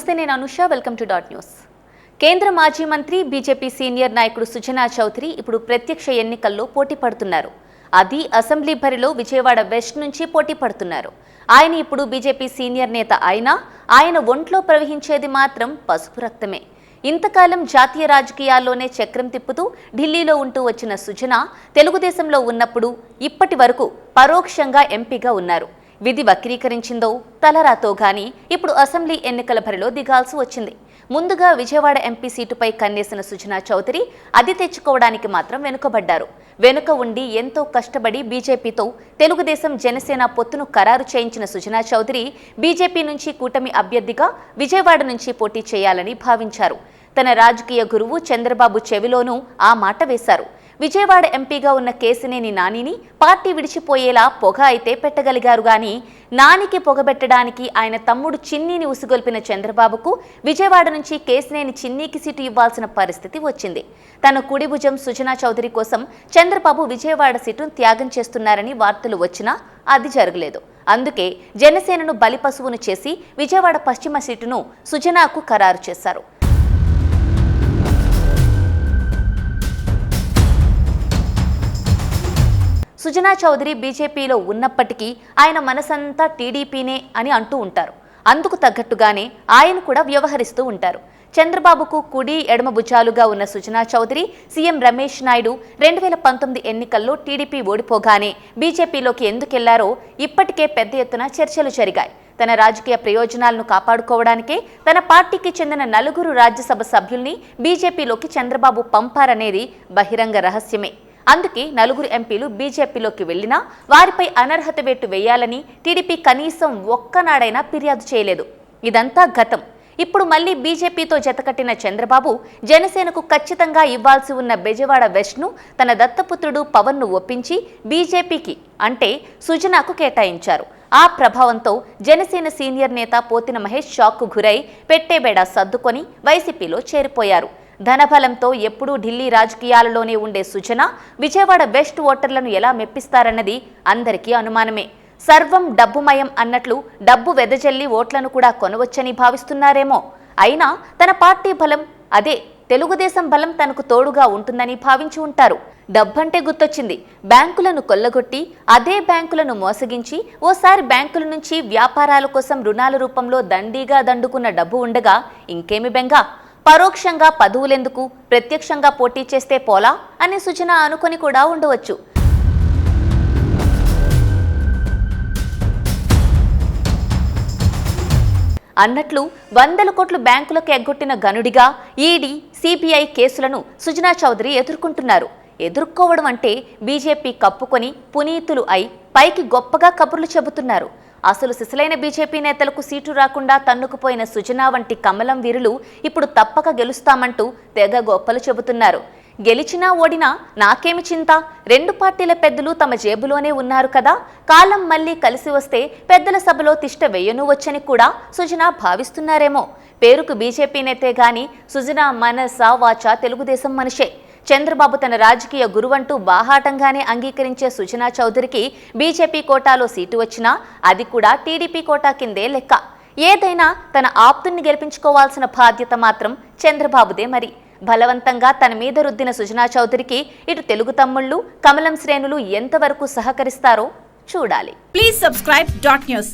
నమస్తే, నేను Anusha. Welcome to dot news. కేంద్ర మాజీ మంత్రి బీజేపీ సీనియర్ నాయకుడు సుజనా చౌదరి ఇప్పుడు ప్రత్యక్ష ఎన్నికల్లో పోటీ పడుతున్నారు. అది అసెంబ్లీ బరిలో విజయవాడ వెస్ట్ నుంచి పోటీ పడుతున్నారు. ఆయన ఇప్పుడు బీజేపీ సీనియర్ నేత అయినా ఆయన ఒంట్లో ప్రవహించేది మాత్రం పసుపు రక్తమే. ఇంతకాలం జాతీయ రాజకీయాల్లోనే చక్రం తిప్పుతూ ఢిల్లీలో ఉంటూ వచ్చిన సుజనా తెలుగుదేశంలో ఉన్నప్పుడు ఇప్పటి వరకు పరోక్షంగా ఎంపీగా ఉన్నారు. విధి వక్రీకరించిందో తలరాతో గాని ఇప్పుడు అసెంబ్లీ ఎన్నికల బరిలో దిగాల్సి వచ్చింది. ముందుగా విజయవాడ ఎంపీ సీటుపై కన్నేసిన సుజనా చౌదరి అది తెచ్చుకోవడానికి మాత్రం వెనుకబడ్డారు. వెనుక ఉండి ఎంతో కష్టపడి బీజేపీతో తెలుగుదేశం జనసేన పొత్తును ఖరారు చేయించిన సుజనా చౌదరి బీజేపీ నుంచి కూటమి అభ్యర్థిగా విజయవాడ నుంచి పోటీ చేయాలని భావించారు. తన రాజకీయ గురువు చంద్రబాబు చెవిలోనూ ఆ మాట వేశారు. విజయవాడ ఎంపీగా ఉన్న కేశినేని నానిని పార్టీ విడిచిపోయేలా పొగ అయితే పెట్టగలిగారు గాని నానికి పొగబెట్టడానికి ఆయన తమ్ముడు చిన్నీని ఉసిగొల్పిన చంద్రబాబుకు విజయవాడ నుంచి కేశినేని చిన్నీకి సీటు ఇవ్వాల్సిన పరిస్థితి వచ్చింది. తన కుడి భుజం సుజనా చౌదరి కోసం చంద్రబాబు విజయవాడ సీటును త్యాగం చేస్తున్నారని వార్తలు వచ్చినా అది జరగలేదు. అందుకే జనసేనను బలిపశువును చేసి విజయవాడ పశ్చిమ సీటును సుజనాకు ఖరారు చేశారు. సుజనా చౌదరి బీజేపీలో ఉన్నప్పటికీ ఆయన మనసంతా టీడీపీనే అని అంటూ ఉంటారు. అందుకు తగ్గట్టుగానే ఆయన కూడా వ్యవహరిస్తూ ఉంటారు. చంద్రబాబుకు కుడి ఎడమ భుజాలుగా ఉన్న సుజనా చౌదరి సీఎం రమేష్ నాయుడు 2019 ఎన్నికల్లో టీడీపీ ఓడిపోగానే బీజేపీలోకి ఎందుకెళ్లారో ఇప్పటికే పెద్ద ఎత్తున చర్చలు జరిగాయి. తన రాజకీయ ప్రయోజనాలను కాపాడుకోవడానికే తన పార్టీకి చెందిన 4 రాజ్యసభ సభ్యుల్ని బీజేపీలోకి చంద్రబాబు పంపారనేది బహిరంగ రహస్యమే. అందుకే 4 ఎంపీలు బీజేపీలోకి వెళ్లినా వారిపై అనర్హత వేటు వేయాలని టీడీపీ కనీసం ఒక్కనాడైనా ఫిర్యాదు చేయలేదు. ఇదంతా గతం. ఇప్పుడు మళ్లీ బీజేపీతో జతకట్టిన చంద్రబాబు జనసేనకు ఖచ్చితంగా ఇవ్వాల్సి ఉన్న బెజవాడ వెస్ట్ను తన దత్తపుత్రుడు పవన్ను ఒప్పించి బీజేపీకి అంటే సుజనాకు కేటాయించారు. ఆ ప్రభావంతో జనసేన సీనియర్ నేత పోతిన మహేష్ షాక్కు గురై పెట్టేబేడా సర్దుకొని వైసీపీలో చేరిపోయారు. ధనబలంతో ఎప్పుడూ ఢిల్లీ రాజకీయాలలోనే ఉండే సుజనా విజయవాడ వెస్ట్ ఓటర్లను ఎలా మెప్పిస్తారన్నది అందరికీ అనుమానమే. సర్వం డబ్బుమయం అన్నట్లు డబ్బు వెదజల్లి ఓట్లను కూడా కొనవచ్చని భావిస్తున్నారేమో. అయినా తన పార్టీ బలం, అదే తెలుగుదేశం బలం తనకు తోడుగా ఉంటుందని భావించి ఉంటారు. డబ్బంటే గుర్తొచ్చింది. బ్యాంకులను కొల్లగొట్టి అదే బ్యాంకులను మోసగించి ఓసారి బ్యాంకుల నుంచి వ్యాపారాల కోసం రుణాల రూపంలో దండిగా దండుకున్న డబ్బు ఉండగా ఇంకేమి బెంగ? పరోక్షంగా పదవులెందుకు, ప్రత్యక్షంగా పోటీ చేస్తే పోలా అని సుజనా అనుకొని కూడా ఉండవచ్చు. అన్నట్లు 100 కోట్లు బ్యాంకులకు ఎగ్గొట్టిన గనుడిగా ఈడీ, సిబిఐ కేసులను సుజనా చౌదరి ఎదుర్కొంటున్నారు. ఎదుర్కోవడం అంటే బీజేపీ కప్పుకొని పునీతులు అయి పైకి గొప్పగా కబుర్లు చెబుతున్నారు. అసలు సిసలైన బీజేపీ నేతలకు సీటు రాకుండా తన్నుకుపోయిన సుజనా వంటి కమలం వీరులు ఇప్పుడు తప్పక గెలుస్తామంటూ తెగ గొప్పలు చెబుతున్నారు. గెలిచినా ఓడినా నాకేమి చింత, 2 పార్టీల పెద్దలు తమ జేబులోనే ఉన్నారు కదా, కాలం మళ్లీ కలిసి వస్తే పెద్దల సభలో తిష్ట వేయను వచ్చని కూడా సుజనా భావిస్తున్నారేమో. పేరుకు బీజేపీ నేతే గాని సుజనా మనస వాచ తెలుగుదేశం మనిషే. చంద్రబాబు తన రాజకీయ గురువంటూ బాహాటంగానే అంగీకరించే సుజనా చౌదరికి బీజేపీ కోటాలో సీటు వచ్చినా అది కూడా టీడీపీ కోటా కిందే లెక్క. ఏదైనా తన ఆప్తుల్ని గెలిపించుకోవాల్సిన బాధ్యత మాత్రం చంద్రబాబుదే. మరి బలవంతంగా తన మీద రుద్దిన సుజనా చౌదరికి ఇటు తెలుగు తమ్ముళ్లు, కమలం శ్రేణులు ఎంతవరకు సహకరిస్తారో చూడాలి. Please subscribe dot news.